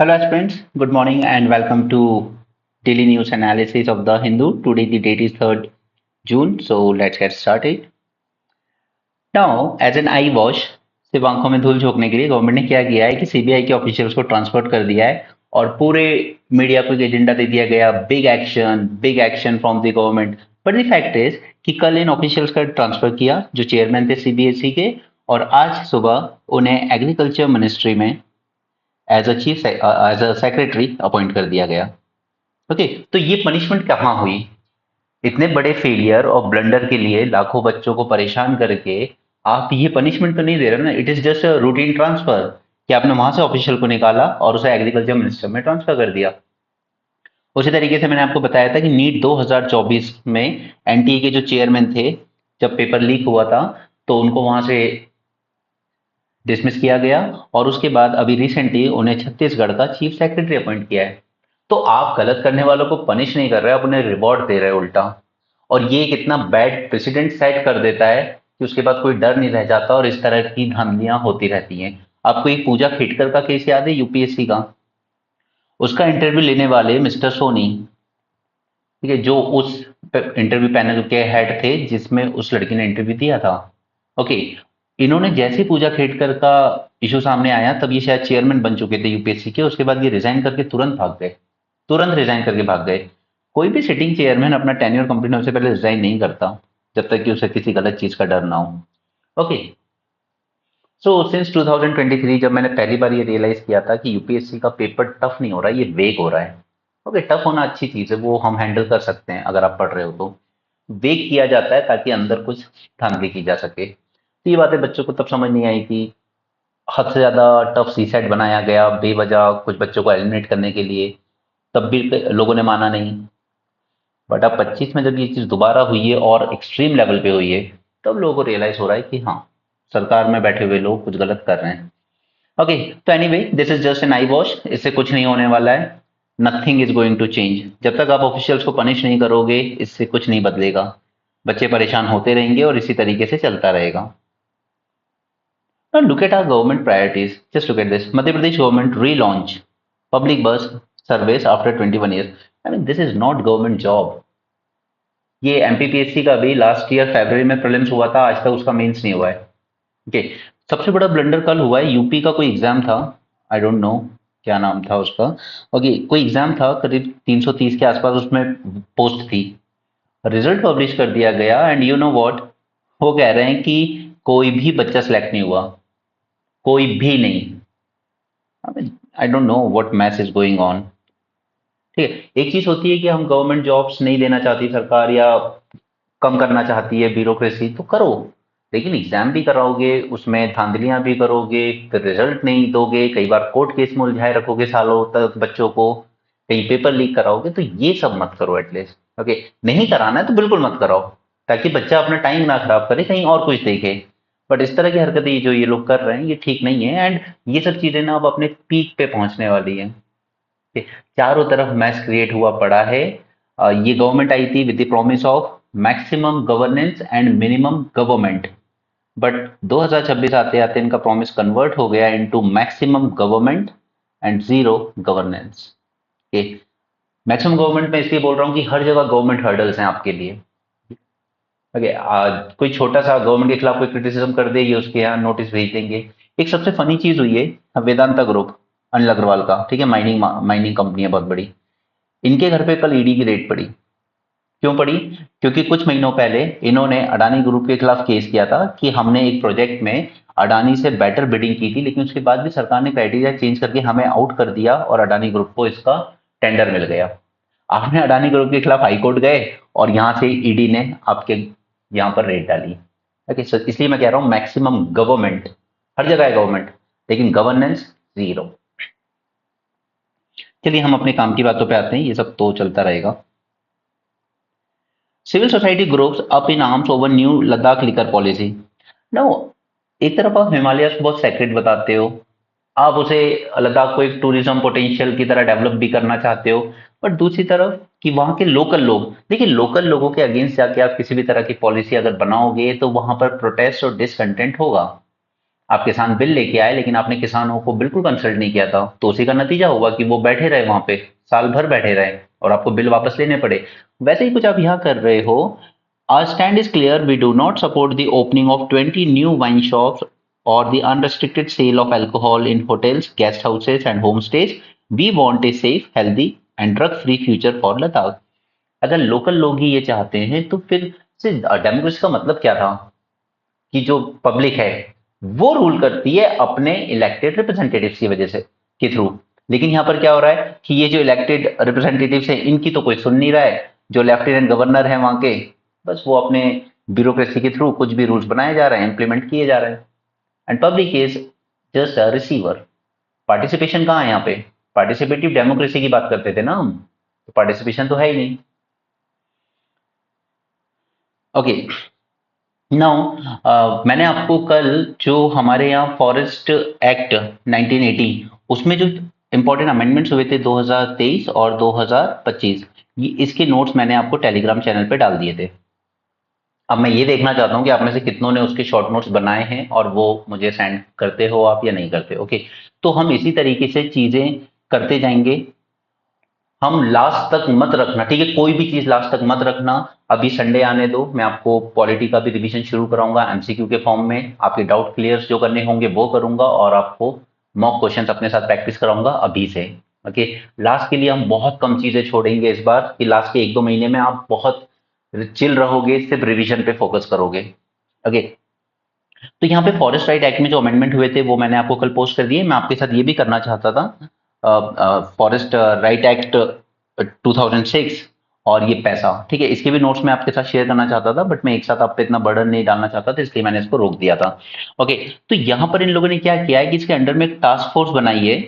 Hello aspirants, good morning and welcome to daily news analysis of The Hindu. Today the date is 3rd June, so let's get started. Now, as an I wash सिर्फ आंखों में धूल झोंकने के लिए government ने क्या किया है कि सीबीआई के ऑफिशियल्स को ट्रांसपोर्ट कर दिया है और पूरे मीडिया को एक एजेंडा दे दिया गया big action from the government. But the fact is कि कल इन ऑफिशियल्स का ट्रांसफर किया जो चेयरमैन थे सीबीएसई के, और आज सुबह उन्हें एग्रीकल्चर मिनिस्ट्री में एज अ सेक्रेटरी अपॉइंट कर दिया गया। ओके, तो ये पनिशमेंट कहाँ हुई? इतने बड़े फेलियर और ब्लंडर के लिए लाखों बच्चों को परेशान करके आप ये पनिशमेंट तो नहीं दे रहे ना। It is just routine transfer कि आपने वहां से ऑफिशियल को निकाला और उसे एग्रीकल्चर मिनिस्टर में ट्रांसफर कर दिया। उसी तरीके से मैंने आपको बताया था कि नीट 2024 में एनटीए के जो चेयरमैन थे, जब पेपर लीक हुआ था तो उनको वहां से डिसमिस किया गया और उसके बाद अभी रिसेंटली उन्हें छत्तीसगढ़ का चीफ सेक्रेटरी अपॉइंट किया है। तो आप गलत करने वालों को पनिश नहीं कर रहे, आप उन्हें रिवॉर्ड दे रहे हो उल्टा। और ये एक इतना बैड प्रेसिडेंट सेट कर देता है कि उसके बाद कोई डर नहीं रह जाता और इस तरह की धांधलियां होती रहती हैं। आपको एक पूजा खेटकर का केस याद है यूपीएससी का? उसका इंटरव्यू लेने वाले मिस्टर सोनी, ठीक है, जो उस इंटरव्यू पैनल के हेड थे जिसमें उस लड़की ने इंटरव्यू दिया था। ओके, इन्होंने जैसे पूजा खेटकर का इशू सामने आया तब ये शायद चेयरमैन बन चुके थे यूपीएससी के। उसके बाद ये रिजाइन करके तुरंत भाग गए, तुरंत रिजाइन करके भाग गए। कोई भी सिटिंग चेयरमैन अपना टेन्योर कंप्लीट होने से पहले रिजाइन नहीं करता जब तक कि उसे किसी गलत चीज का डर ना हो। ओके, सो सिंस 2023 जब मैंने पहली बार ये रियलाइज किया था कि यूपीएससी का पेपर टफ नहीं हो रहा है, ये वेग हो रहा है। ओके, टफ होना अच्छी चीज है, वो हम हैंडल कर सकते हैं अगर आप पढ़ रहे हो तो। वेग किया जाता है ताकि अंदर कुछ धांधली की जा सके। तो ये बातें बच्चों को तब समझ नहीं आई थी। हद से ज्यादा टफ सी सेट बनाया गया बेवजह कुछ बच्चों को एलिमिनेट करने के लिए, तब भी लोगों ने माना नहीं। बट अब 25 में जब ये चीज दोबारा हुई है और एक्सट्रीम लेवल पे हुई है, तब लोगों को रियलाइज हो रहा है कि हाँ, सरकार में बैठे हुए लोग कुछ गलत कर रहे हैं। ओके, तो anyway this is just an eye wash, इससे कुछ नहीं होने वाला है। Nothing is going to change. जब तक आप ऑफिशियल्स को पनिश नहीं करोगे इससे कुछ नहीं बदलेगा। बच्चे परेशान होते रहेंगे और इसी तरीके से चलता रहेगा। Now look at our government priorities. Just look at this. Madhya Pradesh government relaunch public bus service after 21 years. I mean, this is not government job. ये एमपीपीएससी का भी लास्ट ईयर फरवरी में प्रीलिम्स हुआ था, आज तक उसका मेंस नहीं हुआ है। ओके, सबसे बड़ा ब्लंडर कल हुआ है। यूपी का कोई एग्जाम था, आई डोंट नो क्या नाम था उसका। ओके, कोई एग्जाम था करीब 330 के आसपास, उसमें पोस्ट थी। रिजल्ट पब्लिश कर दिया गया एंड यू नो व्हाट, वो कह रहे हैं कि कोई भी बच्चा सिलेक्ट नहीं हुआ, कोई भी नहीं। I mean, I don't know what mess is going on. ठीक है, एक चीज होती है कि हम गवर्नमेंट जॉब्स नहीं देना चाहती सरकार, या कम करना चाहती है ब्यूरोक्रेसी, तो करो। लेकिन एग्जाम भी कराओगे, उसमें धांधलियां भी करोगे, फिर रिजल्ट नहीं दोगे, कई बार कोर्ट केस में उलझाए रखोगे सालों तक बच्चों को, कहीं पेपर लीक कराओगे, तो ये सब मत करो एटलीस्ट। ओके, नहीं कराना है तो बिल्कुल मत कराओ, ताकि बच्चा अपना टाइम ना खराब करे कहीं और कुछ देखे। बट इस तरह की हरकतें जो ये लोग कर रहे हैं ये ठीक नहीं है। एंड ये सब चीजें ना अब अपने पीक पे पहुंचने वाली है। चारों तरफ मैस क्रिएट हुआ पड़ा है। ये गवर्नमेंट आई थी with the promise of maximum governance and minimum government, but 2026 आते आते इनका प्रॉमिस कन्वर्ट हो गया into maximum government and zero governance. Maximum government में इसलिए बोल रहा हूँ कि हर जगह गवर्नमेंट हर्डल्स हैं आपके लिए। ओके, कोई छोटा सा गवर्नमेंट के खिलाफ कोई क्रिटिसिज्म कर दे, ये उसके यहाँ नोटिस भेज देंगे। एक सबसे फनी चीज हुई है वेदांता ग्रुप, अनिल अग्रवाल का, ठीक है, माइनिंग माइनिंग कंपनी है बहुत बड़ी। इनके घर पे कल ईडी की रेड पड़ी। क्यों पड़ी? क्योंकि कुछ महीनों पहले इन्होंने अडानी ग्रुप के खिलाफ केस किया था कि हमने एक प्रोजेक्ट में अडानी से बेटर बिडिंग की थी, लेकिन उसके बाद भी सरकार ने क्राइटेरिया चेंज करके हमें आउट कर दिया और अडानी ग्रुप को इसका टेंडर मिल गया। आपने अडानी ग्रुप के खिलाफ हाईकोर्ट गए और यहां से ईडी ने आपके यहाँ पर रेड डाली। ओके, सो इसलिए मैं कह रहा हूं मैक्सिमम गवर्नमेंट, हर जगह है गवर्नमेंट, लेकिन गवर्नेंस जीरो। चलिए हम अपने काम की बातों पे आते हैं, ये सब तो चलता रहेगा। Civil society groups up in arms over new Ladakh liquor policy. No, एक तरफ आप हिमालय को बहुत सेक्रेट बताते हो, आप उसे लद्दाख को एक टूरिज्म पोटेंशियल की तरह डेवलप भी करना चाहते हो, बट दूसरी तरफ कि वहां के लोकल लोग, देखिए लोकल लोगों के अगेंस्ट जाके आप किसी भी तरह की पॉलिसी अगर बनाओगे तो वहां पर प्रोटेस्ट और डिसकंटेंट होगा। आप किसान बिल लेके आए लेकिन आपने किसानों को बिल्कुल कंसल्ट नहीं किया था, तो उसी का नतीजा होगा कि वो बैठे रहे वहां पे, साल भर बैठे रहे और आपको बिल वापस लेने पड़े। वैसे ही कुछ आप यहाँ कर रहे हो। Our stand is clear. We do not support the opening of 20 new wine shops or the unrestricted sale of alcohol in hotels, guest houses, and homestays. We want a safe, healthy, and drug-free future for Ladakh. अगर local लोग ही ये चाहते हैं तो फिर से democracy का मतलब क्या था कि जो पब्लिक है वो रूल करती है अपने इलेक्टेड रिप्रेजेंटेटिव्स की वजह से के थ्रू। लेकिन यहाँ पर क्या हो रहा है कि ये जो इलेक्टेड रिप्रेजेंटेटिव्स है इनकी तो कोई सुन नहीं रहा है। जो लेफ्टिनेंट गवर्नर है वहां के, बस वो अपने ब्यूरोक्रेसी के थ्रू कुछ भी रूल्स बनाए जा रहे हैं, इंप्लीमेंट किए जा रहे हैं। And public is just a receiver. Participation कहाँ है यहाँ पे? पार्टिसिपेटिव डेमोक्रेसी की बात करते थे ना हम, तो पार्टिसिपेशन तो है ही नहीं। ओके, नाउ मैंने आपको कल जो हमारे यहाँ फॉरेस्ट एक्ट 1980 उसमें जो इंपॉर्टेंट अमेंडमेंट्स हुए थे 2023 और 2025, ये इसके नोट्स मैंने आपको टेलीग्राम चैनल पे डाल दिए थे। अब मैं ये देखना चाहता हूँ कि आप में से कितनों ने उसके शॉर्ट नोट्स बनाए हैं और वो मुझे सेंड करते हो आप या नहीं करते। ओके, तो हम इसी तरीके से चीजें करते जाएंगे। हम लास्ट तक मत रखना, ठीक है? कोई भी चीज लास्ट तक मत रखना। अभी संडे आने दो, मैं आपको पॉलिटी का भी रिवीजन शुरू कराऊंगा एमसीक्यू के फॉर्म में। आपके डाउट क्लियर जो करने होंगे वो करूंगा और आपको मॉक क्वेश्चंस अपने साथ प्रैक्टिस कराऊंगा अभी से। ओके, लास्ट के लिए हम बहुत कम चीजें छोड़ेंगे इस बार, कि लास्ट के 1-2 महीने में आप बहुत चिल रहोगे, सिर्फ रिवीजन पे फोकस करोगे। ओके, तो यहाँ पे फॉरेस्ट राइट एक्ट में जो अमेंडमेंट हुए थे वो मैंने आपको कल पोस्ट कर दिए। मैं आपके साथ ये भी करना चाहता था, फॉरेस्ट राइट एक्ट 2006 और ये पैसा, ठीक है, इसके भी नोट्स मैं आपके साथ शेयर करना चाहता था, बट मैं एक साथ आप पे इतना बर्डन नहीं डालना चाहता था, इसलिए मैंने इसको रोक दिया था। ओके, तो यहाँ पर इन लोगों ने क्या किया है कि इसके अंडर में एक टास्क फोर्स बनाई है,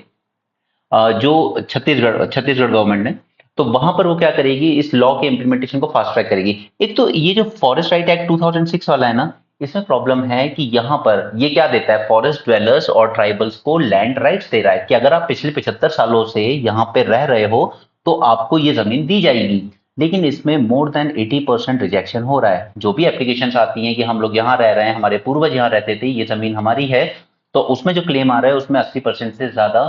जो छत्तीसगढ़ गवर्नमेंट ने। तो वहां पर वो क्या करेगी, इस लॉ के इंप्लीमेंटेशन को फास्ट ट्रैक करेगी। एक तो ये जो फॉरेस्ट राइट एक्ट 2006 वाला है ना, इसमें प्रॉब्लम है कि यहाँ पर ये क्या देता है, फॉरेस्ट ड्वेलर्स और ट्राइबल्स को लैंड राइट्स दे रहा है कि अगर आप पिछले 75 सालों से यहाँ पे रह रहे हो तो आपको ये जमीन दी जाएगी। लेकिन इसमें मोर देन 80% रिजेक्शन हो रहा है। जो भी एप्लीकेशन आती हैं कि हम लोग यहाँ रह रहे हैं, हमारे पूर्वज यहाँ रहते थे, ये जमीन हमारी है, तो उसमें जो क्लेम आ रहा है उसमें 80% से ज्यादा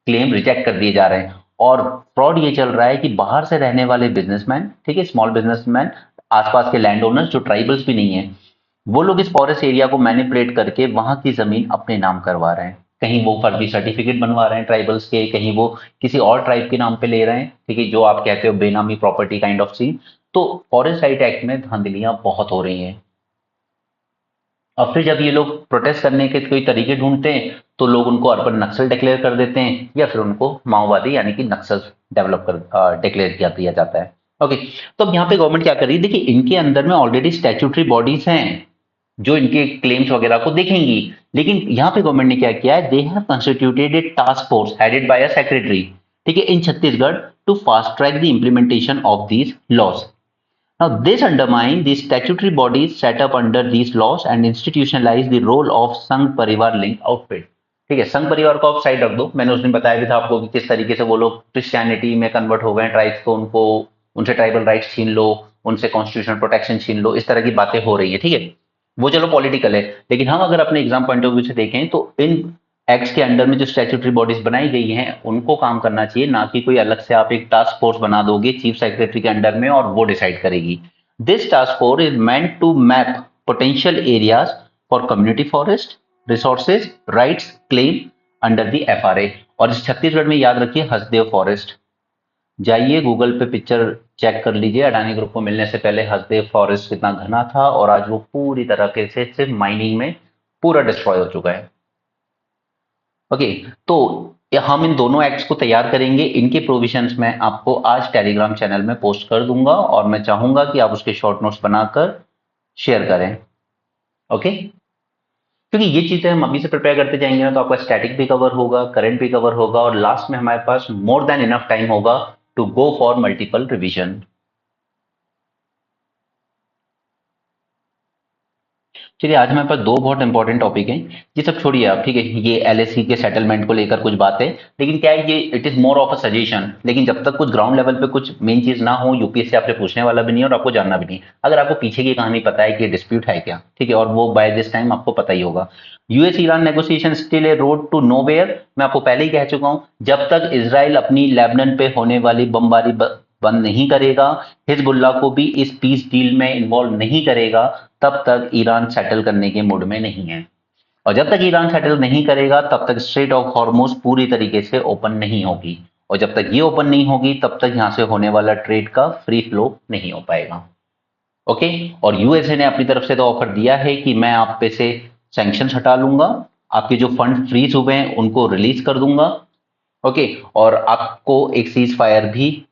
क्लेम रिजेक्ट कर दिए जा रहे हैं। और फ्रॉड ये चल रहा है कि बाहर से रहने वाले बिजनेसमैन, ठीक है, स्मॉल बिजनेसमैन, आसपास के लैंड ओनर्स जो ट्राइबल्स भी नहीं है, वो लोग इस फॉरेस्ट एरिया को मैनिपुलेट करके वहां की जमीन अपने नाम करवा रहे हैं। कहीं वो फर्जी सर्टिफिकेट बनवा रहे हैं ट्राइबल्स के, कहीं वो किसी और ट्राइब के नाम पे ले रहे हैं, ठीक है, जो आप कहते हो बेनामी प्रॉपर्टी काइंड ऑफ सीन। तो फॉरेस्ट राइट एक्ट में धांधलियां बहुत हो रही हैं। और फिर जब ये लोग प्रोटेस्ट करने के कोई तरीके ढूंढते हैं तो लोग उनको अर्बन नक्सल डिक्लेयर कर देते हैं या फिर उनको माओवादी यानी कि नक्सल डेवलप कर डिक्लेयर किया दिया जाता है। ओके, तो अब यहाँ पे गवर्नमेंट क्या कर रही है, देखिए इनके अंदर में ऑलरेडी स्टैट्यूटरी बॉडीज हैं जो इनके क्लेम्स वगैरह को देखेंगी। लेकिन यहाँ पे गवर्नमेंट ने क्या किया है, they have constituted a task force headed by a secretary, ठीक है, in Chhattisgarh to fast track the implementation of these laws. Now, this undermine the statutory bodies set up under these laws and institutionalize the role of संघ परिवार link outfit. ठीक है, संघ परिवार को आप साइड रख दो, मैंने उस दिन बताया भी था आपको कि किस तरीके से वो लोग क्रिश्चियनिटी में कन्वर्ट हो गए ट्राइब्स को, उनको उनसे ट्राइबल राइट्स छीन लो, उनसे कॉन्स्टिट्यूशनल प्रोटेक्शन छीन लो, इस तरह की बातें हो रही है। ठीक है, वो चलो पॉलिटिकल है, लेकिन हम अगर अपने एग्जाम पॉइंट ऑफ व्यू से देखें तो इन एक्ट्स के अंडर में जो स्टैट्यूटरी बॉडीज बनाई गई हैं उनको काम करना चाहिए, ना कि कोई अलग से आप एक टास्क फोर्स बना दोगे चीफ सेक्रेटरी के अंडर में और वो डिसाइड करेगी। This task force is meant to map potential areas for community forest resources rights claim under the FRA. और इस छत्तीसगढ़ में याद रखिए हसदेव फॉरेस्ट, जाइए गूगल पे पिक्चर चेक कर लीजिए, अडानी ग्रुप को मिलने से पहले हसदेव फॉरेस्ट कितना घना था और आज वो पूरी तरह से सिर्फ माइनिंग में पूरा डिस्ट्रॉय हो चुका है। ओके, तो हम इन दोनों एक्ट्स को तैयार करेंगे, इनके प्रोविजंस मैं आपको आज टेलीग्राम चैनल में पोस्ट कर दूंगा और मैं चाहूंगा कि आप उसके शॉर्ट नोट्स बनाकर शेयर करें। ओके, क्योंकि ये चीजें हम अभी से प्रिपेयर करते जाएंगे ना तो आपका स्टैटिक भी कवर होगा, करंट भी कवर होगा और लास्ट में हमारे पास मोर देन इनफ टाइम होगा to go for multiple revision. चलिए आज हमारे पास दो बहुत इंपॉर्टेंट टॉपिक हैं। ये सब छोड़िए आप, ठीक है, ये एलएससी के सेटलमेंट को लेकर कुछ बात है, लेकिन क्या है, ये it is more of a suggestion. लेकिन जब तक कुछ ग्राउंड लेवल पे कुछ मेन चीज ना हो, यूपीएससी आपसे पूछने वाला भी नहीं है और आपको जानना भी नहीं। अगर आपको पीछे की कहानी पता है कि डिस्प्यूट है क्या, ठीक है, और वो बाय दिस टाइम आपको पता ही होगा। US Iran negotiation still a road to nowhere. मैं आपको पहले ही कह चुका हूं, जब तक इसराइल अपनी लेबनान पे होने वाली बमबारी बंद नहीं करेगा, हिजबुल्लाह को भी इस पीस डील में इन्वॉल्व नहीं करेगा, तब तक ईरान सेटल करने के मूड में नहीं है। और जब तक ईरान सेटल नहीं करेगा, तब तक स्ट्रेट ऑफ हॉर्मुज पूरी तरीके से ओपन नहीं होगी। और जब तक ये ओपन नहीं होगी, तब तक यहां से होने वाला ट्रेड का फ्री फ्लो नहीं हो पाएगा। ओके। और यूएसए ने अपनी तरफ से तो ऑफर दिया है कि मैं आप पे से सैंक्शन हटा लूंगा, आपके जो फंड फ्रीज हुए हैं उनको रिलीज कर दूंगा। ओके। और आपको एक सीज फायर भी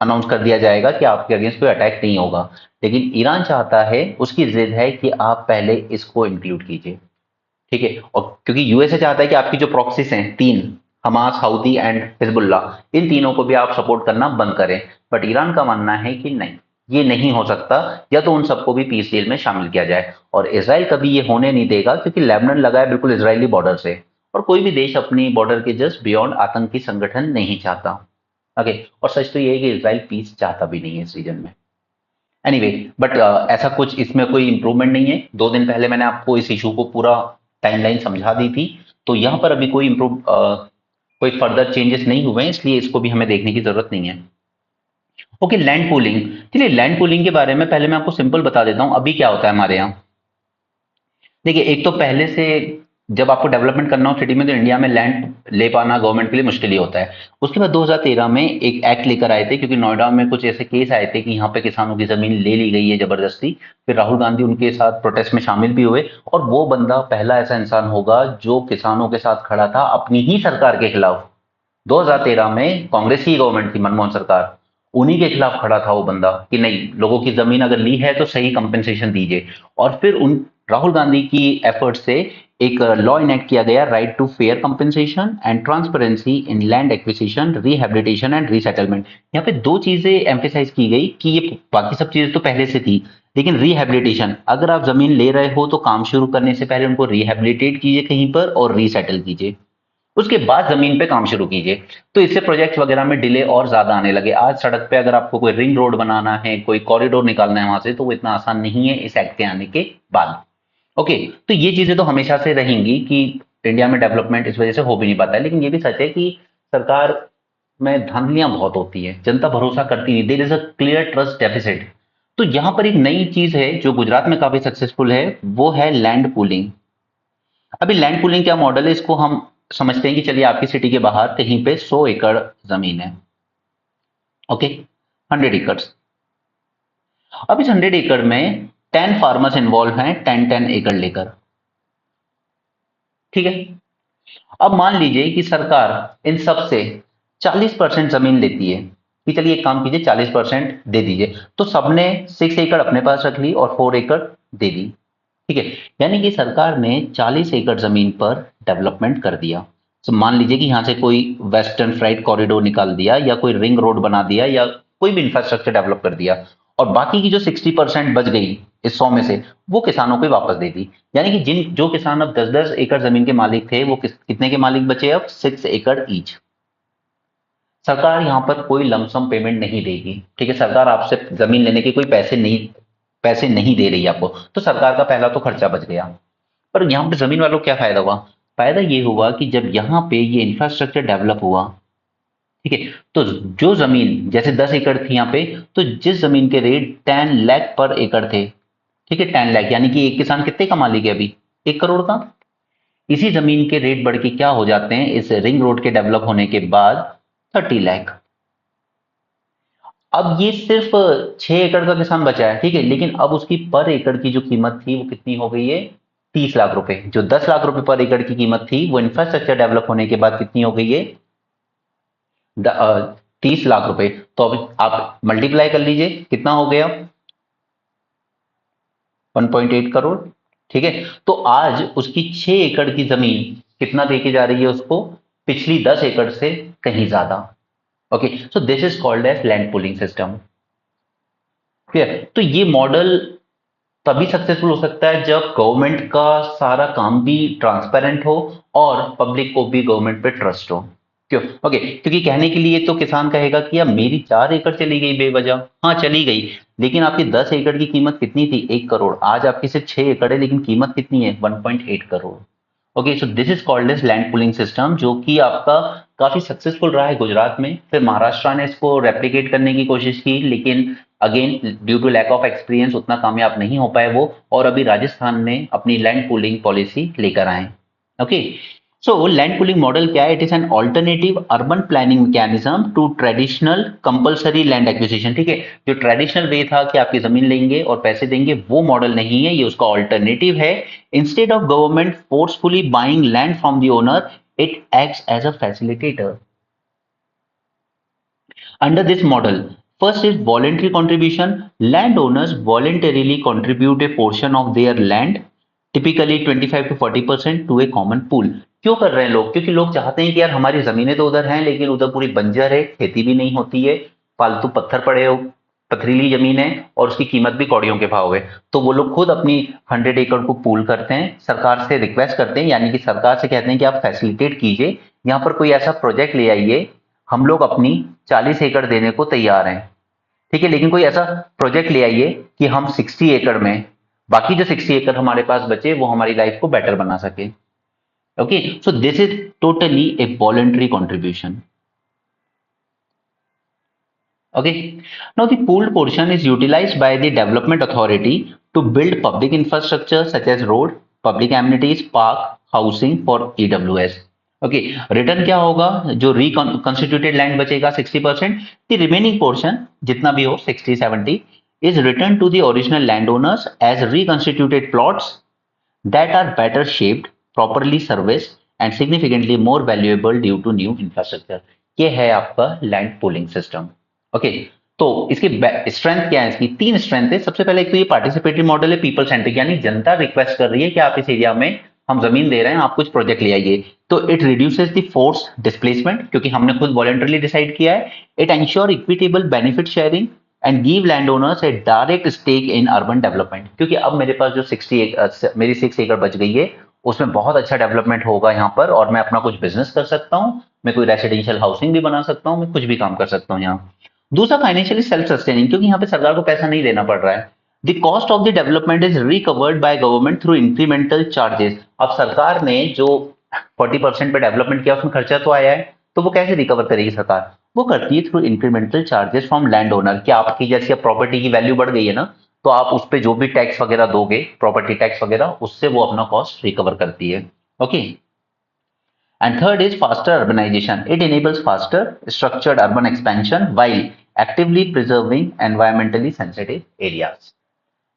अनाउंस कर दिया जाएगा कि आपके अगेंस्ट कोई अटैक नहीं होगा। लेकिन ईरान चाहता है, उसकी जिद है कि आप पहले इसको इंक्लूड कीजिए, ठीक है। और क्योंकि यूएसए चाहता है कि आपकी जो प्रॉक्सीज हैं तीन, हमास, हाउदी एंड हिजबुल्ला, इन तीनों को भी आप सपोर्ट करना बंद करें। बट ईरान का मानना है कि नहीं, ये नहीं हो सकता, या तो उन सबको भी पीस डील में शामिल किया जाए। और इसराइल कभी ये होने नहीं देगा, क्योंकि लेबनान लगा है बिल्कुल इसराइली बॉर्डर से, और कोई भी देश अपनी बॉर्डर के जस्ट बियॉन्ड आतंकी संगठन नहीं चाहता। ओके। और सच तो ये है कि इसराइल पीस चाहता भी नहीं है इस रीजन में। एनीवे, बट ऐसा कुछ इसमें कोई इंप्रूवमेंट नहीं है। 2 दिन पहले मैंने आपको इस इशू को पूरा टाइमलाइन समझा दी थी, तो यहाँ पर अभी कोई फर्दर चेंजेस नहीं हुए हैं, इसलिए इसको भी हमें देखने की जरूरत नहीं है। Okay, land pooling. चलिए लैंड पूलिंग के बारे में पहले मैं आपको सिंपल बता देता हूँ अभी क्या होता है हमारे यहाँ। देखिए, एक तो पहले से जब आपको डेवलपमेंट करना हो सिटी में, तो इंडिया में लैंड ले पाना गवर्नमेंट के लिए मुश्किल ही होता है। उसके बाद 2013 में एक एक्ट लेकर आए थे, क्योंकि नोएडा में कुछ ऐसे केस आए थे कि यहाँ पे किसानों की जमीन ले ली गई है जबरदस्ती। फिर राहुल गांधी उनके साथ प्रोटेस्ट में शामिल भी हुए, और वो बंदा पहला ऐसा इंसान होगा जो किसानों के साथ खड़ा था अपनी ही सरकार के खिलाफ। 2013 में कांग्रेस की गवर्नमेंट थी, मनमोहन सरकार, उन्हीं के खिलाफ खड़ा था वो बंदा कि नहीं, लोगों की जमीन अगर ली है तो सही कंपेंसेशन दीजिए। और फिर उन राहुल गांधी की एफर्ट से एक लॉ इनेक्ट किया गया, right to fair compensation and transparency in land acquisition, rehabilitation and resettlement. यहाँ पे दो चीजें एम्फेसाइज की गई कि ये बाकी सब चीजें तो पहले से थी, लेकिन रिहेबिलिटेशन, अगर आप जमीन ले रहे हो तो काम शुरू करने से पहले उनको रिहेबिलिटेट कीजिए कहीं पर और रीसेटल कीजिए, उसके बाद जमीन पे काम शुरू कीजिए। तो इससे प्रोजेक्ट वगैरह में डिले और ज्यादा आने लगे। आज सड़क पे अगर आपको कोई रिंग रोड बनाना है, कोई कॉरिडोर निकालना है वहां से, तो वो इतना आसान नहीं है इस एक्ट के आने के बाद। ओके। तो ये चीजें तो हमेशा से रहेंगी कि इंडिया में डेवलपमेंट इस वजह से हो भी नहीं पाता है। लेकिन ये भी सच है कि सरकार में धांधलियां बहुत होती है, जनता भरोसा करती नहीं, there is a clear trust deficit. तो यहां पर एक नई चीज है जो गुजरात में काफी सक्सेसफुल है, वो है लैंड पूलिंग। अभी लैंड पूलिंग क्या मॉडल है, इसको हम समझते हैं कि चलिए आपकी सिटी के बाहर कहीं पे 100 एकड़ जमीन है। ओके। 100 एकड़। अब इस 100 एकड़ में 10 फार्मर्स इन्वॉल्व हैं, 10-10 एकड़ लेकर, ठीक है। अब मान लीजिए कि सरकार इन सब से 40% जमीन लेती है, कि चलिए एक काम कीजिए, 40% दे दीजिए। तो सबने 6 एकड़ अपने पास रख ली और 4 एकड़ दे दी, ठीक है। यानी कि सरकार ने 40 एकड़ जमीन पर डेवलपमेंट कर दिया। तो मान लीजिए कि यहां से कोई वेस्टर्न फ्राइट कॉरिडोर निकाल दिया, या कोई रिंग रोड बना दिया, या कोई भी इंफ्रास्ट्रक्चर डेवलप कर दिया, और बाकी की जो 60% बच गई इस 100 में से, वो किसानों को ही वापस दे दी। यानी कि जो किसान अब 10-10 एकड़ जमीन के मालिक थे, वो कितने के मालिक बचे, अब 6 एकड़ ईच। सरकार यहां पर कोई लमसम पेमेंट नहीं देगी, ठीक है। सरकार आपसे जमीन लेने के कोई पैसे नहीं दे रही आपको, तो सरकार का पहला तो खर्चा बच गया। पर यहाँ पे जमीन वालों को क्या फायदा हुआ? फायदा ये हुआ कि जब यहाँ पे ये इंफ्रास्ट्रक्चर डेवलप हुआ, ठीक है, तो जो जमीन जैसे 10 एकड़ थी यहाँ पे, तो जिस जमीन के रेट 10 लाख पर एकड़ थे, ठीक है, 10 लाख, यानी कि एक किसान कितने का मालिक है अभी? 1 करोड़ का। इसी जमीन के रेट बढ़ के क्या हो जाते हैं इस रिंग रोड के डेवलप होने के बाद? 30 लाख। अब ये सिर्फ 6 एकड़ का किसान बचा है, ठीक है, लेकिन अब उसकी पर एकड़ की जो कीमत थी वो कितनी हो गई है? 30 लाख रुपए। जो 10 लाख रुपए पर एकड़ की कीमत थी, वो इंफ्रास्ट्रक्चर डेवलप होने के बाद कितनी हो गई है? 30 लाख रुपए। तो अब आप मल्टीप्लाई कर लीजिए, कितना हो गया? 1.8 करोड़, ठीक है। तो आज उसकी 6 एकड़ की जमीन कितना देके जा रही है उसको? पिछली 10 एकड़ से कहीं ज्यादा। Okay. So this is called as land pooling system. Clear? तो ये मॉडल तभी सक्सेसफुल हो सकता है जब गवर्नमेंट का सारा काम भी ट्रांसपेरेंट हो और पब्लिक को भी गवर्नमेंट पे ट्रस्ट हो। क्यों? ओके, क्योंकि कहने के लिए तो किसान कहेगा कि यार मेरी 4 एकड़ चली गई बेवजह। हाँ चली गई, लेकिन आपकी 10 एकड़ की कीमत कितनी थी? 1 करोड़। आज आपकी सिर्फ 6 एकड़ है, लेकिन कीमत कितनी है? 1.8 crore. Okay, so this is called as land pooling system, जो कि आपका काफी सक्सेसफुल रहा है गुजरात में। फिर महाराष्ट्र ने इसको रेप्लिकेट करने की कोशिश की, लेकिन again due to lack of experience उतना कामयाब नहीं हो पाए वो, और अभी राजस्थान में अपनी लैंड पूलिंग पॉलिसी लेकर आए। Okay, so land pooling model क्या है? It is an alternative urban planning mechanism to traditional compulsory land acquisition. ठीक है, जो ट्रेडिशनल वे था कि आपकी जमीन लेंगे और पैसे देंगे, वो मॉडल नहीं है, ये उसका ऑल्टरनेटिव है। Instead of government forcefully buying land from the owner, it acts as a facilitator. Under this model, first is voluntary contribution. Landowners voluntarily contribute a portion of their land, typically 25 to 40% to a common pool. क्यों कर रहे हैं लोग? क्योंकि लोग चाहते हैं कि यार हमारी जमीनें तो उधर हैं, लेकिन उधर पूरी बंजर है, खेती भी नहीं होती है, फालतू पत्थर पड़े हो, पथरीली जमीन है, और उसकी कीमत भी कौड़ियों के भाव है। तो वो लोग खुद अपनी 100 एकड़ को पूल करते हैं, सरकार से रिक्वेस्ट करते हैं, यानी कि सरकार से कहते हैं कि आप फैसिलिटेट कीजिए, यहाँ पर कोई ऐसा प्रोजेक्ट ले आइए, हम लोग अपनी 40 एकड़ देने को तैयार हैं। ठीक है, लेकिन कोई ऐसा प्रोजेक्ट ले आइए कि हम 60 एकड़ में, बाकी जो 60 एकड़ हमारे पास बचे वो हमारी लाइफ को बेटर बना सके। Okay, so this is totally A voluntary contribution. Okay, now the pooled portion is utilized by the development authority to build public infrastructure such as road, public amenities, park, housing for EWS. Okay, return क्या होगा? जो reconstituted land बचेगा 60%, the remaining portion जितना भी हो 60-70 is return to the original land owners as reconstituted plots that are better shaped, properly serviced and significantly more valuable due to new infrastructure. ये है आपका लैंड पूलिंग सिस्टम। ओके, तो इसकी strength क्या है? इसकी 3 स्ट्रेंथ है। सबसे पहले एक तो ये पार्टिसिपेटरी मॉडल है, पीपल सेंट्रिक, यानी जनता रिक्वेस्ट कर रही है कि आप इस एरिया में, हम जमीन दे रहे हैं, आप कुछ प्रोजेक्ट ले आइए। तो it reduces the force displacement, क्योंकि हमने खुद वॉलंटरली डिसाइड किया है। It ensure equitable benefit sharing and give land owners a direct stake in urban development, क्योंकि अब मेरे पास जो 60 मेरी 6 एकड़ बच गई है, उसमें बहुत अच्छा डेवलपमेंट होगा यहाँ पर, और मैं अपना कुछ बिजनेस कर सकता हूँ, मैं कोई रेसिडेंशियल हाउसिंग भी बना सकता हूँ, मैं कुछ भी काम कर सकता हूँ यहाँ। दूसरा, फाइनेंशियली सेल्फ सस्टेनिंग, क्योंकि यहाँ पे सरकार को पैसा नहीं देना पड़ रहा है। The cost of the development is recovered by government through incremental charges. अब सरकार ने जो 40% पे डेवलपमेंट किया, उसमें खर्चा तो आया है, तो वो कैसे रिकवर करेगी सरकार? वो करती है through incremental charges from land owner. कि आपकी जैसे प्रॉपर्टी की वैल्यू बढ़ गई है ना, तो आप उस पर जो भी टैक्स वगैरह दोगे, प्रॉपर्टी टैक्स वगैरह, उससे वो अपना कॉस्ट रिकवर करती है। Okay, and third is faster urbanization. It enables faster structured urban expansion while actively preserving environmentally sensitive areas.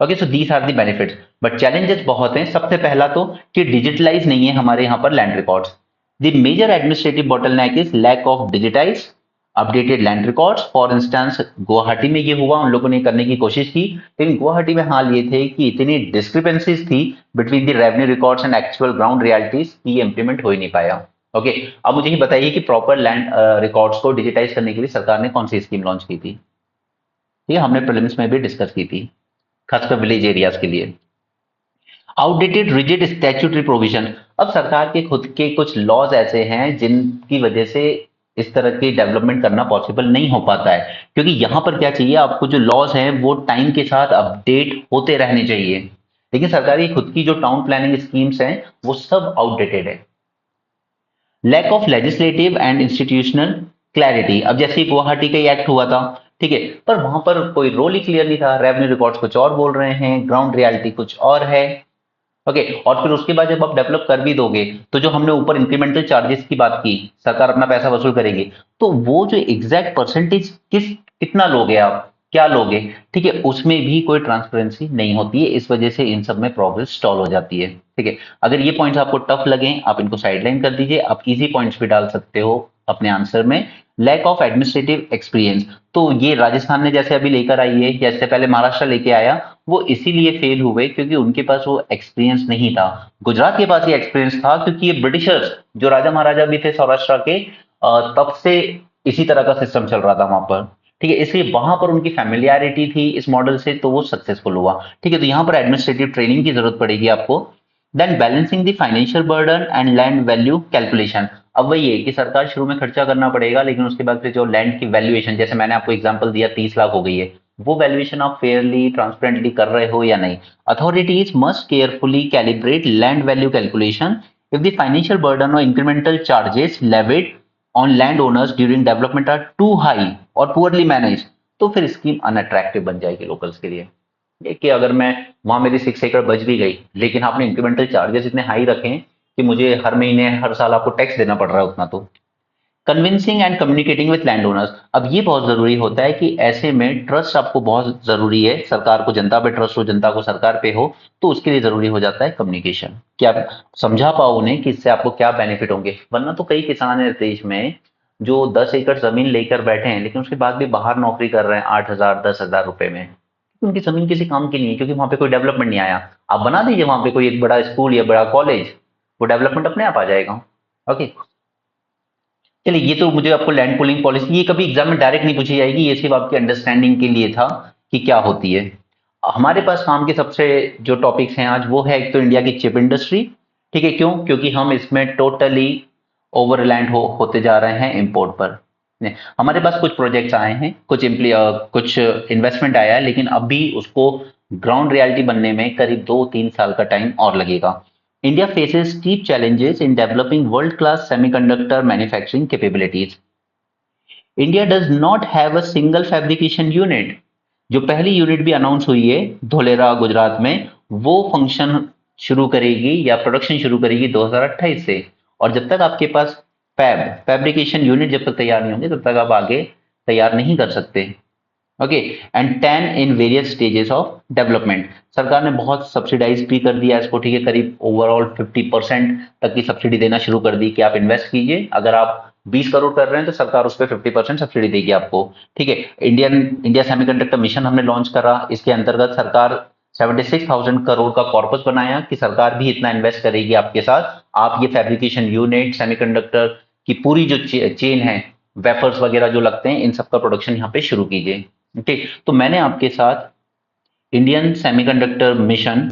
Okay, so these are the benefits, but challenges बहुत हैं। सबसे पहला तो कि डिजिटलाइज नहीं है हमारे यहाँ पर land records. The major administrative bottleneck is lack of digitise updated land records. For instance, Guwahati में ये हुआ, उन लोगों ने करने की कोशिश की, लेकिन गुवाहाटी में हाल ये थे कि इतनी डिस्क्रिपेंसीज थी between the revenue records and actual ground realities कि ये इंप्लीमेंट हो ही नहीं पाया। ओके, अब मुझे ये बताइए कि प्रॉपर लैंड रिकॉर्ड्स को डिजिटाइज करने के लिए सरकार ने कौन सी स्कीम लॉन्च की थी? ये हमने प्रीलिम्स में भी डिस्कस की थी, खासकर विलेज एरियाज के लिए। Outdated rigid statutory provision. अब सरकार के खुद के कुछ लॉज ऐसे हैं जिनकी वजह से इस तरह की डेवलपमेंट करना पॉसिबल नहीं हो पाता है, क्योंकि यहां पर क्या चाहिए आपको? जो लॉज हैं वो टाइम के साथ अपडेट होते रहने चाहिए, लेकिन सरकार की खुद की जो टाउन प्लानिंग स्कीम्स हैं वो सब आउटडेटेड है। Lack of legislative and institutional clarity. अब जैसे गुवाहाटी का एक्ट हुआ था, ठीक है, पर वहां पर कोई रोल ही क्लियर नहीं था, रेवेन्यू रिकॉर्ड्स कुछ और बोल रहे हैं, ग्राउंड रियलिटी कुछ और है। ओके, और फिर उसके बाद जब आप डेवलप कर भी दोगे, तो जो हमने ऊपर इंक्रीमेंटल चार्जेस की बात की, सरकार अपना पैसा वसूल करेगी, तो वो जो एग्जैक्ट परसेंटेज कितना लोगे आप, क्या लोगे, ठीक है, उसमें भी कोई ट्रांसपेरेंसी नहीं होती है। इस वजह से इन सब में प्रोग्रेस स्टॉल हो जाती है। ठीक है, अगर ये पॉइंट्स आपको टफ लगे, आप इनको साइडलाइन कर दीजिए, आप इजी पॉइंट्स भी डाल सकते हो अपने आंसर में। लैक ऑफ एडमिनिस्ट्रेटिव एक्सपीरियंस, तो ये राजस्थान ने जैसे अभी लेकर आई है, या इससे पहले महाराष्ट्र लेके आया, वो इसीलिए फेल हुए क्योंकि उनके पास वो एक्सपीरियंस नहीं था। गुजरात के पास ये एक्सपीरियंस था, क्योंकि ये ब्रिटिशर्स जो राजा महाराजा भी थे सौराष्ट्र के, तब से इसी तरह का सिस्टम चल रहा था वहां पर। ठीक है, इसलिए वहां पर उनकी फैमिलियरिटी थी इस मॉडल से, तो वो सक्सेसफुल हुआ। ठीक है, तो यहाँ पर एडमिनिस्ट्रेटिव ट्रेनिंग की जरूरत पड़ेगी आपको। Then balancing the financial burden and land value calculation. अब वही है कि सरकार शुरू में खर्चा करना पड़ेगा, लेकिन उसके बाद फिर जो लैंड की वैल्यूएशन, जैसे मैंने आपको एग्जांपल दिया 30 लाख हो गई है, वो वैल्यूएशन आप फेयरली ट्रांसपेरेंटली कर रहे हो या नहीं। Authorities must carefully calibrate land value calculation if the financial burden or incremental charges levied on landowners during development are too high or poorly managed, तो फिर स्कीम अनअट्रैक्टिव बन जाएगी लोकल्स के लिए। ये कि अगर मैं वहां मेरी 6 एकड़ बच भी गई, लेकिन आपने इंक्रीमेंटल चार्जेस इतने हाई रखे हैं कि मुझे हर महीने हर साल आपको टैक्स देना पड़ रहा है उतना, तो convincing and communicating with land owners. अब ये बहुत जरूरी होता है कि ऐसे में ट्रस्ट आपको बहुत जरूरी है। सरकार को जनता पे ट्रस्ट हो, जनता को सरकार पे हो, तो उसके लिए जरूरी हो जाता है कम्युनिकेशन, कि आप समझा पाओ उन्हें कि इससे आपको क्या बेनिफिट होंगे। वरना तो कई किसान है देश में जो 10 एकड़ जमीन लेकर बैठे हैं, लेकिन उसके बाद भी बाहर नौकरी कर रहे हैं 8,000 10,000 रुपए में। उनकी जमीन किसी काम की नहीं है, क्योंकि वहां पे कोई डेवलपमेंट नहीं आया। आप बना दीजिए वहां पे कोई एक बड़ा स्कूल या बड़ा कॉलेज, वो डेवलपमेंट अपने आप आ जाएगा। ओके, चलिए, ये तो मुझे आपको लैंड पूलिंग पॉलिसी, ये कभी एग्जाम में डायरेक्ट नहीं पूछी जाएगी, ये सिर्फ आपकी अंडरस्टैंडिंग के लिए था कि क्या होती है। हमारे पास काम के सबसे जो टॉपिक्स हैं आज, वो है एक तो इंडिया की चिप इंडस्ट्री। ठीक है, क्यों? क्योंकि हम इसमें टोटली ओवर रिलायंट होते जा रहे हैं इंपोर्ट पर। हमारे पास कुछ प्रोजेक्ट्स आए हैं, कुछ इन्वेस्टमेंट आया है, लेकिन अभी उसको ग्राउंड रियलिटी बनने में करीब 2-3 साल का टाइम और लगेगा। India faces steep challenges in developing world-class semiconductor manufacturing capabilities. India does not have a single fabrication unit. जो पहली यूनिट भी अनाउंस हुई है धोलेरा गुजरात में, वो फंक्शन शुरू करेगी या प्रोडक्शन शुरू करेगी 2028 से। और जब तक आपके पास फैब्रिकेशन यूनिट जब तक तैयार नहीं होंगे, तब तक आप आगे तैयार नहीं कर सकते। Okay, and 10 in various stages of development. सरकार ने बहुत सब्सिडाइज भी कर दिया इसको। ठीक है, करीब ओवरऑल 50% तक की सब्सिडी देना शुरू कर दी कि आप इन्वेस्ट कीजिए। अगर आप 20 करोड़ कर रहे हैं तो सरकार उस पर 50% सब्सिडी देगी आपको। ठीक है, इंडिया सेमीकंडक्टर मिशन हमने लॉन्च करा, इसके अंतर्गत सरकार 76,000 करोड़ का कॉर्पस बनाया कि सरकार भी इतना इन्वेस्ट करेगी आपके साथ। आप ये फैब्रिकेशन यूनिट, सेमीकंडक्टर की पूरी जो चेन है, वेफर्स वगैरह जो लगते हैं, इन सबका प्रोडक्शन यहाँ पे शुरू कीजिए। ओके, तो मैंने आपके साथ इंडियन सेमीकंडक्टर मिशन,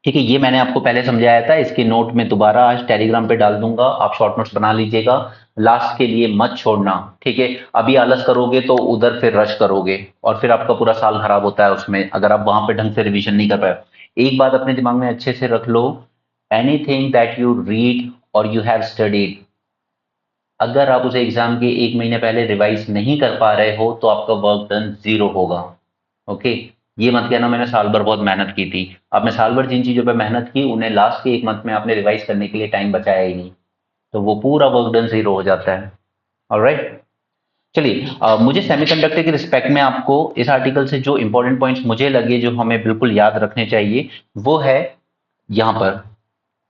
ठीक है, ये मैंने आपको पहले समझाया था। इसके नोट में दोबारा आज टेलीग्राम पे डाल दूंगा, आप शॉर्ट नोट्स बना लीजिएगा, लास्ट के लिए मत छोड़ना। ठीक है, अभी आलस करोगे तो उधर फिर रश करोगे, और फिर आपका पूरा साल खराब होता है उसमें, अगर आप वहां पे ढंग से रिवीजन नहीं कर पाए। एक बात अपने दिमाग में अच्छे से रख लो, एनीथिंग दैट यू रीड और यू हैव स्टडीड, अगर आप उसे एग्जाम के 1 महीने पहले रिवाइज नहीं कर पा रहे हो, तो आपका वर्क डन जीरो होगा। ओके, ये मत कहना मैंने साल भर बहुत मेहनत की थी। आपने साल भर जिन चीजों पे मेहनत की, उन्हें लास्ट के 1 मंथ में आपने रिवाइज करने के लिए टाइम बचाया ही नहीं, तो वो पूरा वर्क डन जीरो हो जाता है। ऑलराइट, चलिए, मुझे सेमीकंडक्टर के रिस्पेक्ट में आपको इस आर्टिकल से जो इंपॉर्टेंट पॉइंट्स मुझे लगे जो हमें बिल्कुल याद रखने चाहिए, वो है यहाँ पर।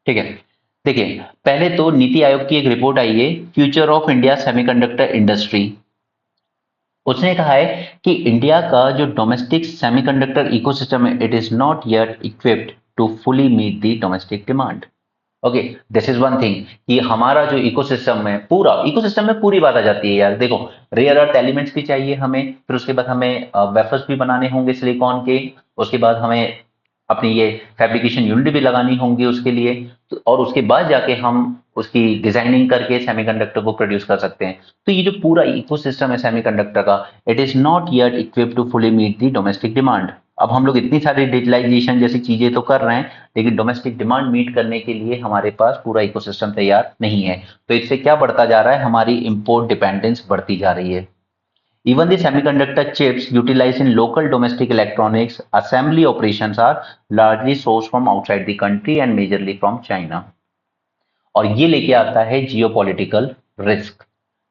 ठीक है, देखिए, पहले तो नीति आयोग की एक रिपोर्ट आई है, future of India semiconductor industry. उसने कहा है कि इंडिया का जो डोमेस्टिक सेमीकंडक्टर इकोसिस्टम है, it is not yet equipped to fully meet the domestic demand. Okay, this is one thing कि हमारा जो इकोसिस्टम है, पूरा इकोसिस्टम में पूरी बात आ जाती है यार। देखो, रेयर अर्थ एलिमेंट्स भी चाहिए हमें, फिर उसके बाद हमें वेफर्स भी बनाने होंगे सिलिकॉन के, उसके बाद हमें अपनी ये फैब्रिकेशन यूनिट भी लगानी होंगी उसके लिए, तो और उसके बाद जाके हम उसकी डिजाइनिंग करके सेमीकंडक्टर को प्रोड्यूस कर सकते हैं। तो ये जो पूरा इकोसिस्टम है सेमीकंडक्टर का, it is not yet equipped to fully meet the domestic demand. अब हम लोग इतनी सारी डिजिटलाइजेशन जैसी चीजें तो कर रहे हैं, लेकिन डोमेस्टिक डिमांड मीट करने के लिए हमारे पास पूरा इकोसिस्टम तैयार नहीं है। तो इससे क्या बढ़ता जा रहा है, हमारी इंपोर्ट डिपेंडेंस बढ़ती जा रही है। Even the semiconductor chips utilized in local domestic electronics assembly operations are largely sourced from outside the country and majorly from China. और ये लेके आता है जियोपॉलिटिकल रिस्क।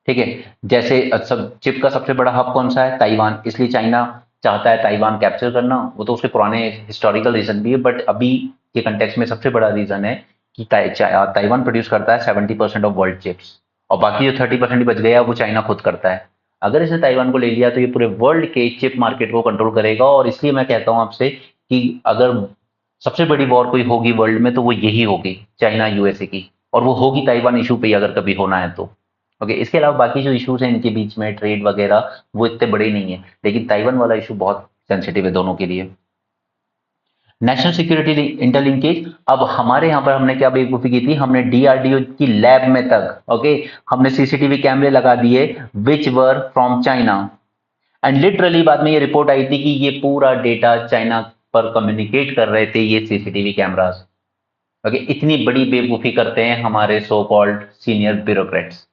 ठीक है, जैसे सब चिप का सबसे बड़ा हब कौन सा है? ताइवान। इसलिए चाइना चाहता है ताइवान कैप्चर करना। वो तो उसके पुराने हिस्टोरिकल रीजन भी है, बट अभी के कंटेक्स्ट में सबसे बड़ा रीजन है कि ताइवान प्रोड्यूस करता है 70% ऑफ वर्ल्ड चिप्स, और बाकी जो 30% बच गया वो चाइना खुद करता है। अगर इसने ताइवान को ले लिया तो ये पूरे वर्ल्ड के चिप मार्केट को कंट्रोल करेगा। और इसलिए मैं कहता हूं आपसे कि अगर सबसे बड़ी वॉर कोई होगी वर्ल्ड में, तो वो यही होगी चाइना यूएसए की, और वो होगी ताइवान इशू पे ही अगर कभी होना है तो। ओके, इसके अलावा बाकी जो इश्यूज हैं इनके बीच में ट्रेड वगैरह वो इतने बड़े नहीं है, लेकिन ताइवान वाला इशू बहुत सेंसिटिव है दोनों के लिए। नेशनल सिक्योरिटी इंटरलिंकेज, अब हमारे यहाँ पर हमने क्या बेवकूफी की थी, हमने डीआरडीओ की लैब में तक ओके हमने सीसीटीवी कैमरे लगा दिए which were from China, and literally बाद में ये रिपोर्ट आई थी कि ये पूरा डेटा चाइना पर कम्युनिकेट कर रहे थे ये सीसीटीवी कैमरास। ओके, इतनी बड़ी बेवकूफी करते हैं हमारे so called senior bureaucrats.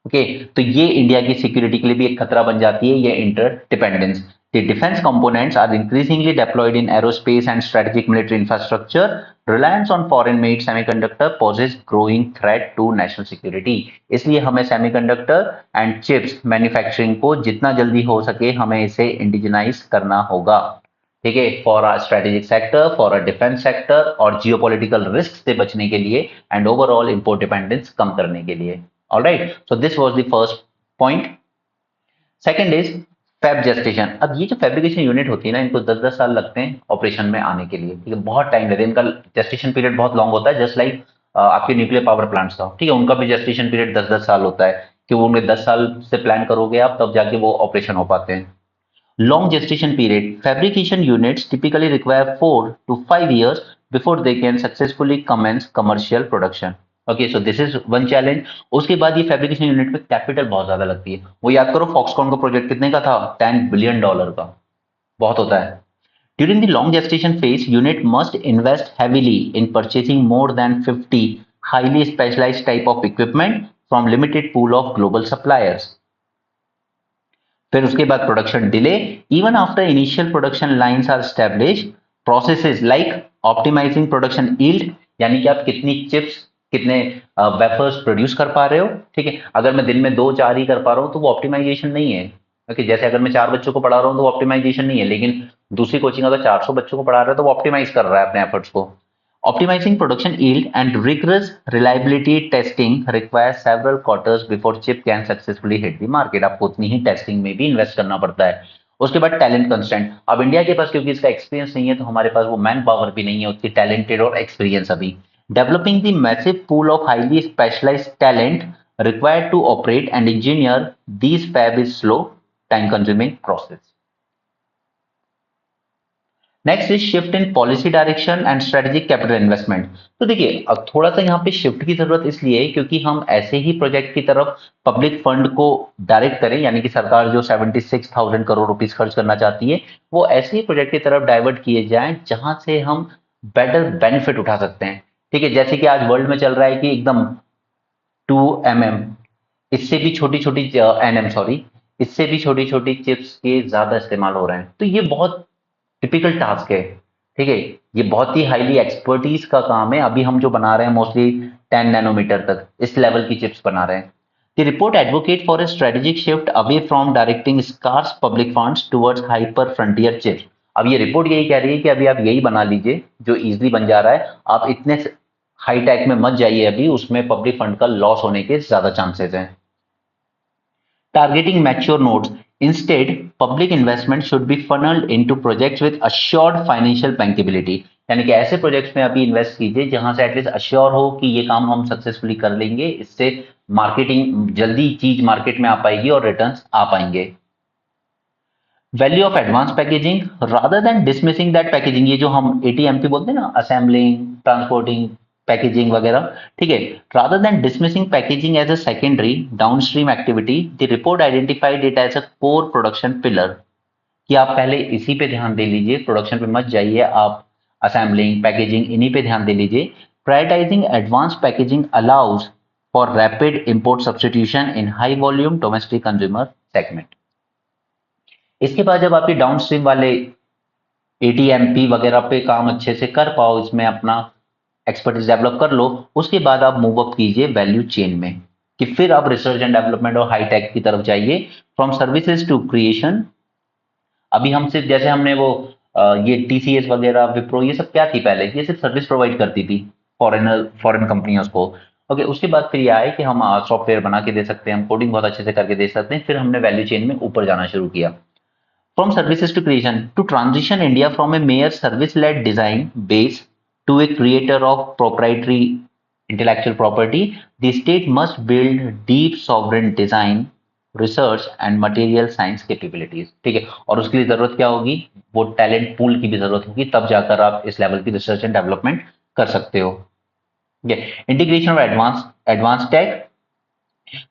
Okay, तो ये इंडिया की सिक्योरिटी के लिए भी एक खतरा बन जाती है, ये interdependence. The defense components are increasingly deployed in aerospace and strategic military infrastructure. Reliance on foreign-made semiconductor poses growing threat to national security. इसलिए हमें semiconductor and chips manufacturing को जितना जल्दी हो सके हमें इसे इंडिजिनाइज करना होगा, ठीक है, for a strategic sector, for a defence sector और जियोपॉलिटिकल रिस्क से बचने के लिए एंड ओवरऑल इंपोर्ट डिपेंडेंस कम करने के लिए। Alright, so this was the first point. Second is fab gestation. अब ये जो फैब्रिकेशन यूनिट होती है ना, इनको 10-10 साल लगते हैं ऑपरेशन में आने के लिए, ठीक है, बहुत टाइम लेते हैं, इनका जेस्टेशन पीरियड बहुत लॉन्ग होता है, जस्ट लाइक आपके न्यूक्लियर पावर प्लांट्स का, ठीक है, उनका भी जेस्टेशन पीरियड 10-10 साल होता है कि वो उनमें 10 साल से प्लान करोगे आप तब जाके वो ऑपरेशन हो पाते हैं। Long gestation period. Fabrication units typically require 4 to 5 years before they can successfully commence commercial production. Okay, so this is one challenge. उसके बाद ये फैब्रिकेशन यूनिट पे कैपिटल बहुत ज्यादा लगती है। वो याद करो फॉक्सकॉन का प्रोजेक्ट कितने का था, $10 बिलियन का, बहुत होता है। During the long gestation phase, unit must invest heavily in purchasing more than 50 highly specialized type of equipment from limited pool of global suppliers. फिर उसके बाद production delay, even after initial production lines are establish, processes like optimising production yield, यानी कि आप कितनी chips कितने wafers produce कर पा रहे हो, ठीक है, अगर मैं दिन में 2-4 ही कर पा रहा हूँ तो वो ऑप्टिमाइजेशन नहीं है। ओके, जैसे अगर मैं 4 बच्चों को पढ़ा रहा हूँ तो ऑप्टिमाइजेशन नहीं है, लेकिन दूसरी कोचिंग अगर 400 बच्चों को पढ़ा रहा है तो वो ऑप्टिमाइज कर रहा है अपने एफर्ट्स को। Optimizing production yield and rigorous reliability testing requires several quarters before chip can successfully hit the market. आपको उतनी ही टेस्टिंग में भी इन्वेस्ट करना पड़ता है। उसके बाद टैलेंट कंस्ट्रेंट। अब इंडिया के पास क्योंकि इसका एक्सपीरियंस नहीं है तो हमारे पास वो मैन पावर भी नहीं है उतनी टैलेंटेड और एक्सपीरियंस अभी। Developing the massive pool of highly specialised talent required to operate and engineer these fab is slow, time consuming process. Next is shift in policy direction and strategic capital investment. तो देखिए अब थोड़ा सा यहाँ पे shift की जरूरत इसलिए है क्योंकि हम ऐसे ही प्रोजेक्ट की तरफ पब्लिक फंड को डायरेक्ट करें, यानी कि सरकार जो 76,000 करोड़ रुपीस खर्च करना चाहती है वो ऐसे ही प्रोजेक्ट की तरफ डाइवर्ट किए जाएं जहां से हम बेटर बेनिफिट उठा सकते हैं, ठीक है, जैसे कि आज वर्ल्ड में चल रहा है कि एकदम 2 mm, इससे भी छोटी छोटी एनएम सॉरी, इससे भी छोटी छोटी चिप्स के ज्यादा इस्तेमाल हो रहे हैं, तो ये बहुत टिपिकल टास्क है, ठीक है, ये बहुत ही हाईली एक्सपर्टीज का काम है। अभी हम जो बना रहे हैं मोस्टली 10 नैनोमीटर तक इस लेवल की चिप्स बना रहे हैं। The report advocate for a strategic shift away from directing scarce public funds towards hyper frontier chips. अब ये रिपोर्ट यही कह रही है कि अभी आप यही बना लीजिए जो इजीली बन जा रहा है, आप इतने हाई टेक में मत जाइए, अभी उसमें पब्लिक फंड का लॉस होने के ज्यादा चांसेस हैं। Targeting mature nodes. Instead, public investment should be funneled into projects with assured financial bankability. यानी कि ऐसे प्रोजेक्ट्स में अभी इन्वेस्ट कीजिए जहां से एटलीस्ट अश्योर हो कि ये काम हम सक्सेसफुली कर लेंगे, इससे मार्केटिंग जल्दी चीज मार्केट में आ पाएगी और रिटर्न्स आ पाएंगे। Value of advance packaging rather than dismissing that packaging, ये जो हम एटीएमपी बोलते हैं ना, असेंबलिंग, ट्रांसपोर्टिंग, पैकेजिंग वगैरह, ठीक है, rather than dismissing packaging as a secondary downstream activity, the report identified it as a core production pillar, कि आप पहले इसी पे ध्यान दे लीजिए, प्रोडक्शन पे मत जाइए, आप असेंबलिंग पैकेजिंग इन्हीं पे ध्यान दे लीजिए। Prioritising advance packaging allows for rapid import substitution in high volume domestic consumer segment. इसके बाद जब आपके डाउनस्ट्रीम वाले एटीएमपी वगैरह पे काम अच्छे से कर पाओ, इसमें अपना एक्सपर्टीज डेवलप कर लो, उसके बाद आप मूव अप कीजिए वैल्यू चेन में, कि फिर आप रिसर्च एंड डेवलपमेंट और हाई टेक की तरफ जाइए, फ्रॉम सर्विसेज टू क्रिएशन। अभी हम सिर्फ जैसे हमने वो ये टीसीएस वगैरह विप्रो ये सब क्या थी पहले, ये सिर्फ सर्विस प्रोवाइड करती थी फॉरेन कंपनियों को। ओके, उसके बाद फिर ये आए कि हम सॉफ्टवेयर बना के दे सकते हैं, हम कोडिंग बहुत अच्छे से करके दे सकते हैं, फिर हमने वैल्यू चेन में ऊपर जाना शुरू किया। From services to creation, to transition India from a mere service-led design base to a creator of proprietary intellectual property, the state must build deep sovereign design, research and material science capabilities, ठीक है। और उसके लिए जरूरत क्या होगी, वो talent pool की भी जरूरत होगी, तब जाकर आप इस लेवल की रिसर्च एंड डेवलपमेंट कर सकते हो। Integration of advance advance tech,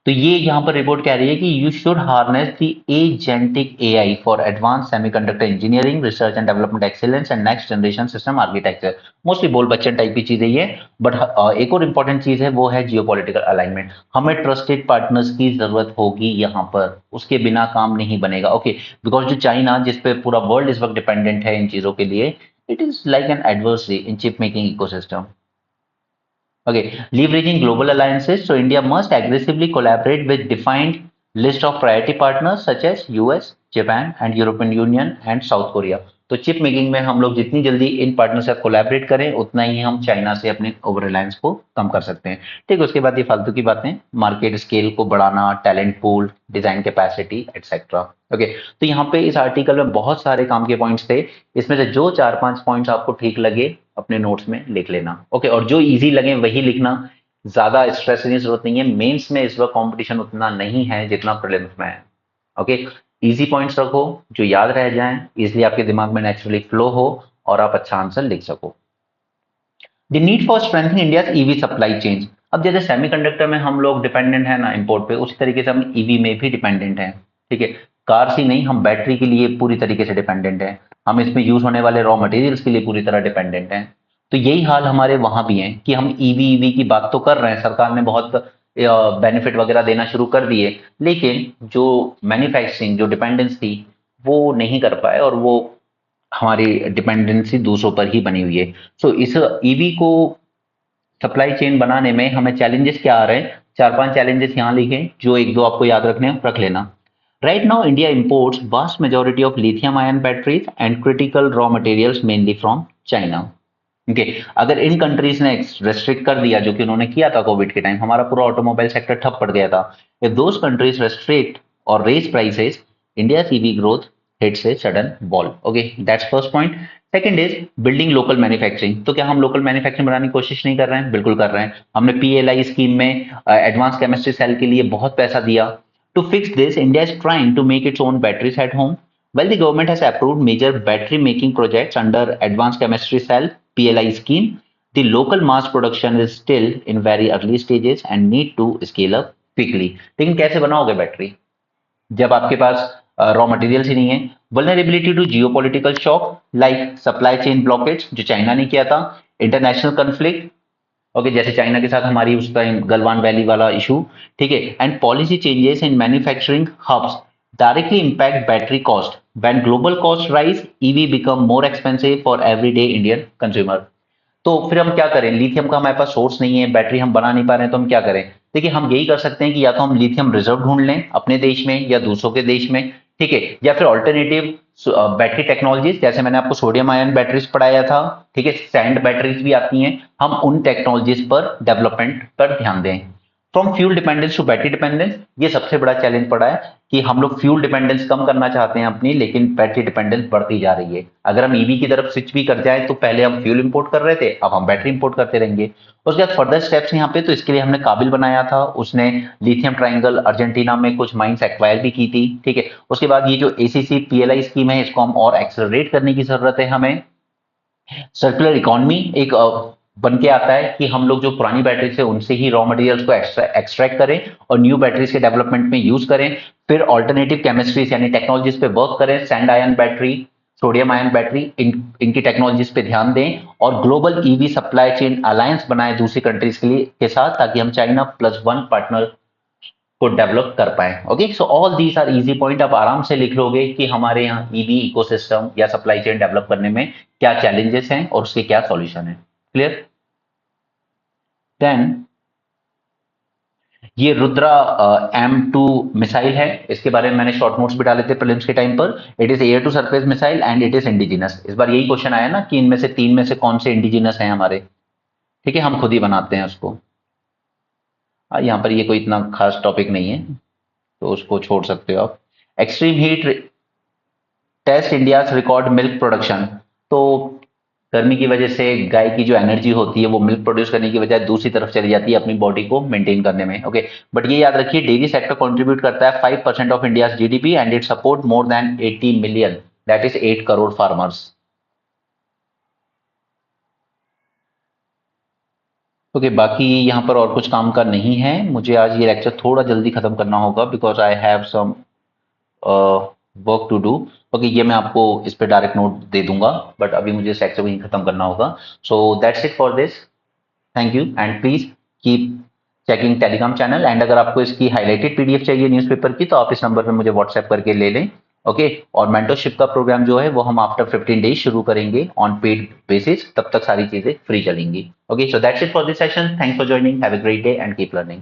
तो ये यहाँ पर रिपोर्ट कह रही है कि you should harness the agentic AI for advance semiconductor engineering, research and development excellence and next generation system architecture. Mostly बोल बच्चन टाइप की चीजें ये, बट एक और इंपॉर्टेंट चीज है, वो है जियोपॉलिटिकल अलाइनमेंट। हमें ट्रस्टेड पार्टनर्स की जरूरत होगी यहाँ पर, उसके बिना काम नहीं बनेगा। ओके, बिकॉज जो चाइना जिसपे पूरा वर्ल्ड इस वक्त डिपेंडेंट है इन चीजों के लिए, it is like an adversary in chip making ecosystem. Okay, leveraging global alliances. So India must aggressively collaborate with defined list of priority partners such as US, Japan and European Union and South Korea. तो chip making में हम लोग जितनी जल्दी in partner से collaborate करें, उतना ही हम चाइना से अपने ओवर रिलायंस को कम कर सकते हैं। ठीक है, उसके बाद ये फालतू की बातें, मार्केट स्केल को बढ़ाना, talent pool, design capacity etcetera. Okay, तो यहाँ पे इस आर्टिकल में बहुत सारे काम के पॉइंट्स थे, इसमें से जो 4-5 पॉइंट्स आपको ठीक लगे अपने नोट्स में लिख लेना। ओके, और जो इजी लगे वही लिखना, ज्यादा स्ट्रेस की जरूरत नहीं है। मेंस में इस वक्त कंपटीशन उतना नहीं है जितना प्रीलिम्स में है। ओके, इजी पॉइंट्स रखो जो याद रह जाएं, इसलिए आपके दिमाग में नेचुरली फ्लो हो और आप अच्छा आंसर लिख सको। The need for strengthening India EV supply chain. अब जैसे सेमीकंडक्टर में हम लोग डिपेंडेंट है ना इंपोर्ट पे, उसी तरीके से हम ईवी में भी डिपेंडेंट हैं। ठीक है, कार्स ही नहीं, हम बैटरी के लिए पूरी तरीके से डिपेंडेंट हैं, हम इसमें यूज होने वाले रॉ मटेरियल्स के लिए पूरी तरह डिपेंडेंट हैं। तो यही हाल हमारे वहां भी है कि हम ईवी ईवी की बात तो कर रहे हैं, सरकार ने बहुत बेनिफिट वगैरह देना शुरू कर दिए, लेकिन जो मैन्युफैक्चरिंग जो डिपेंडेंस थी वो नहीं कर पाए, और वो हमारी डिपेंडेंसी दूसरों पर ही बनी हुई है। सो इस ईवी को सप्लाई चेन बनाने में हमें चैलेंजेस क्या आ रहे हैं, 4-5 चैलेंजेस यहाँ लिखे, जो एक दो आपको याद रखने हैं, रख लेना। Right now India imports vast majority of lithium ion batteries and critical raw materials mainly from China. Okay, अगर इन कंट्रीज ने रेस्ट्रिक्ट कर दिया, जो कि उन्होंने किया था कोविड के टाइम, हमारा पूरा ऑटोमोबाइल सेक्टर ठप पड़ गया था। इफ दोस कंट्रीज रेस्ट्रिक्ट और raise prices, India EV growth hits a sudden wall. Okay, that's first point. Second is building local manufacturing. तो क्या हम लोकल मैन्युफैक्चरिंग बनाने की कोशिश नहीं कर रहे हैं? बिल्कुल कर रहे हैं। हमने पीएलआई स्कीम में एडवांस केमिस्ट्री सेल के लिए बहुत पैसा दिया। To fix this, India is trying to make its own batteries at home. While the government has approved major battery making projects under Advanced Chemistry Cell (PLI) scheme, the local mass production is still in very early stages and need to scale up quickly. लेकिन कैसे बनाओगे battery जब आपके पास raw materials ही नहीं है? Vulnerability to geopolitical shock like supply chain blockage, जो China ने किया था, इंटरनेशनल कन्फ्लिक्ट, ओके, जैसे चाइना के साथ हमारी उस टाइम गलवान वैली वाला इशू, ठीक है, and policy changes in manufacturing hubs directly impact battery cost. When global costs rise, EV become more expensive for everyday Indian consumer. तो फिर हम क्या करें? लिथियम का हमारे पास सोर्स नहीं है, बैटरी हम बना नहीं पा रहे हैं, तो हम क्या करें? देखिए, हम यही कर सकते हैं कि या तो हम लिथियम रिजर्व ढूंढ लें अपने देश में या दूसरों के देश में, ठीक है, या फिर ऑल्टरनेटिव बैटरी टेक्नोलॉजीज, जैसे मैंने आपको सोडियम आयन बैटरीज पढ़ाया था, ठीक है, सैंड बैटरीज भी आती हैं, हम उन टेक्नोलॉजीज पर डेवलपमेंट पर ध्यान दें। From fuel dependence to battery dependence, ये सबसे बड़ा चैलेंज पड़ा है कि हम लोग फ्यूल डिपेंडेंस कम करना चाहते हैं अपनी, लेकिन बैटरी डिपेंडेंस बढ़ती जा रही है। अगर हम ईवी की तरफ स्विच भी कर जाए, तो पहले हम फ्यूल इंपोर्ट कर रहे थे, अब हम बैटरी इंपोर्ट करते रहेंगे। उसके बाद फर्दर स्टेप्स यहाँ पे, तो इसके लिए हमने काबिल बनाया था, उसने लिथियम ट्राइंगल अर्जेंटीना में कुछ माइंस एक्वायर भी की थी, ठीक है। उसके बाद ये जो एसीसी पीएलआई स्कीम है, इसको हम और एक्सेलरेट करने की जरूरत है हमें। सर्कुलर इकोनॉमी एक बन के आता है कि हम लोग जो पुरानी बैटरीज है उनसे ही रॉ मटेरियल्स को एक्सट्रैक्ट करें और न्यू बैटरीज के डेवलपमेंट में यूज करें। फिर ऑल्टरनेटिव केमिस्ट्रीज यानी टेक्नोलॉजीज पे वर्क करें, sand ion battery, sodium ion battery, इनकी टेक्नोलॉजीज पे ध्यान दें, और global EV supply chain alliance बनाए दूसरी कंट्रीज के लिए के साथ, ताकि हम चाइना +1 पार्टनर को डेवलप कर पाए। Okay, so all these are easy point, आप आराम से लिख लोगे कि हमारे यहाँ ईवी इकोसिस्टम या सप्लाई चेन डेवलप करने में क्या चैलेंजेस हैं और उसके क्या सॉल्यूशन है। क्लियर? देन ये रुद्रा M2 मिसाइल है, इसके बारे में मैंने शॉर्ट नोट्स भी डाले थे प्रीलिम्स के टाइम पर। It is air to surface missile and it is indigenous. इस बार यही क्वेश्चन आया ना कि इनमें से 3 में से कौन से इंडिजिनस हैं हमारे, ठीक है, हम खुद ही बनाते हैं उसको। यहाँ पर ये कोई इतना खास टॉपिक नहीं है, तो उसको छोड़ सकते हो आप। Extreme heat test India record milk production, तो गर्मी की वजह से गाय की जो एनर्जी होती है वो मिल्क प्रोड्यूस करने की बजाय दूसरी तरफ चली जाती है अपनी बॉडी को मेंटेन करने में। ओके, बट ये याद रखिए डेयरी सेक्टर कंट्रीब्यूट करता है 5% of India GDP and it support more than 80 million, that is 8 crore farmers. Okay, बाकी यहाँ पर और कुछ काम का नहीं है, मुझे आज ये लेक्चर थोड़ा जल्दी खत्म करना होगा because I have some work to do. Okay, ये मैं आपको इस पे डायरेक्ट नोट दे दूंगा, बट अभी मुझे इस लेक्चर को ही खत्म करना होगा। So that's it for this. Thank you and please keep checking Telegram channel, and अगर आपको इसकी हाईलाइटेड पीडीएफ चाहिए न्यूज़पेपर की तो आप इस नंबर पे मुझे व्हाट्सएप करके ले लें। ओके, और मेंटरशिप का प्रोग्राम जो है वो हम आफ्टर 15 डेज शुरू करेंगे ऑन पेड बेसिस, तब तक सारी चीजें फ्री चलेंगी। Okay, so that's it for this session, thanks for joining, have a great day and keep learning.